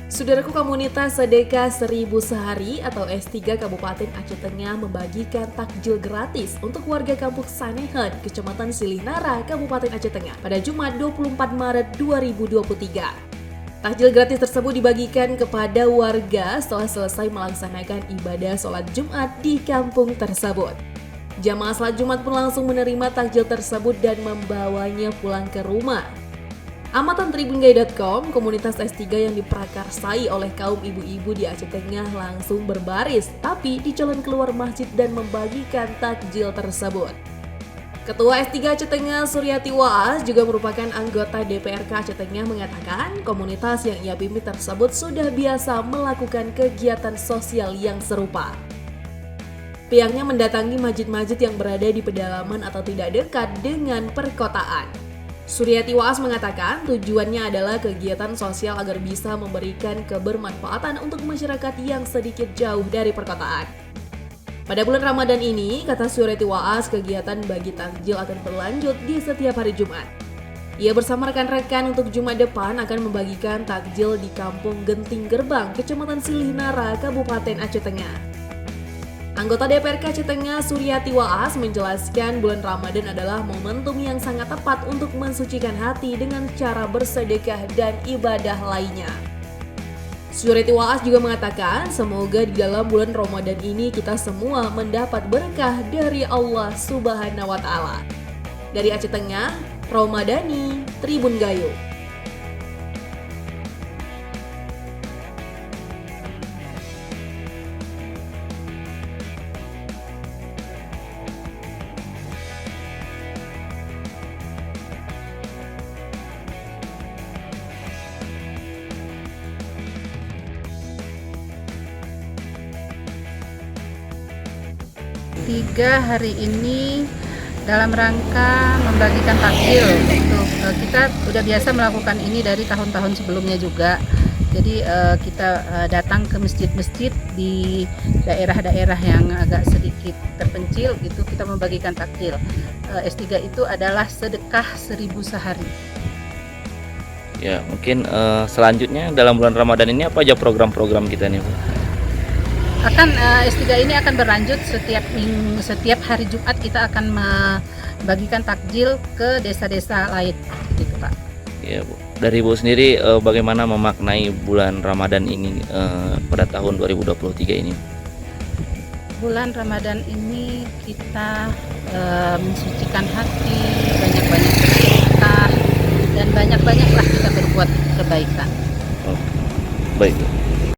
Saudaraku, komunitas Sedekah 1000 Sehari atau S3 Kabupaten Aceh Tengah membagikan takjil gratis untuk warga kampung Sanehan, Kecamatan Silinara, Kabupaten Aceh Tengah pada Jumat 24 Maret 2023. Takjil gratis tersebut dibagikan kepada warga setelah selesai melaksanakan ibadah sholat Jumat di kampung tersebut. Jamaah sholat Jumat pun langsung menerima takjil tersebut dan membawanya pulang ke rumah. Amatan Tribungai.com, komunitas S3 yang diprakarsai oleh kaum ibu-ibu di Aceh Tengah langsung berbaris, tapi di jalan keluar masjid dan membagikan takjil tersebut. Ketua S3 Aceh Tengah Suryati Waas juga merupakan anggota DPRK Aceh Tengah mengatakan komunitas yang ia pimpin tersebut sudah biasa melakukan kegiatan sosial yang serupa. Pihaknya mendatangi masjid-masjid yang berada di pedalaman atau tidak dekat dengan perkotaan. Suryati Waas mengatakan tujuannya adalah kegiatan sosial agar bisa memberikan kebermanfaatan untuk masyarakat yang sedikit jauh dari perkotaan. Pada bulan Ramadan ini, kata Suryati Waas, kegiatan bagi takjil akan berlanjut di setiap hari Jumat. Ia bersama rekan-rekan untuk Jumat depan akan membagikan takjil di Kampung Genting Gerbang, Kecamatan Silinara, Kabupaten Aceh Tengah. Anggota DPRK Aceh Tengah Suryati Waas menjelaskan bulan Ramadan adalah momentum yang sangat tepat untuk mensucikan hati dengan cara bersedekah dan ibadah lainnya. Suryati Waas juga mengatakan semoga di dalam bulan Ramadan ini kita semua mendapat berkah dari Allah Subhanahu wa Ta'ala. Dari Aceh Tengah, Ramadhani, Tribun Gayo. 3 hari ini dalam rangka membagikan takjil. Untuk kita sudah biasa melakukan ini dari tahun-tahun sebelumnya juga. Jadi kita datang ke masjid-masjid di daerah-daerah yang agak sedikit terpencil gitu, kita membagikan takjil. S3 itu adalah sedekah 1000 sehari. Ya, mungkin selanjutnya dalam bulan Ramadan ini apa aja program-program kita nih, Bu? S3 ini akan berlanjut setiap hari Jumat kita akan membagikan takjil ke desa-desa lain gitu, Pak. Ya, Bu. Dari Bu sendiri bagaimana memaknai bulan Ramadan ini pada tahun 2023 ini? Bulan Ramadan ini kita mensucikan hati, banyak-banyak bersedekah dan banyak-banyaklah kita berbuat kebaikan. Oh, baik, Bu.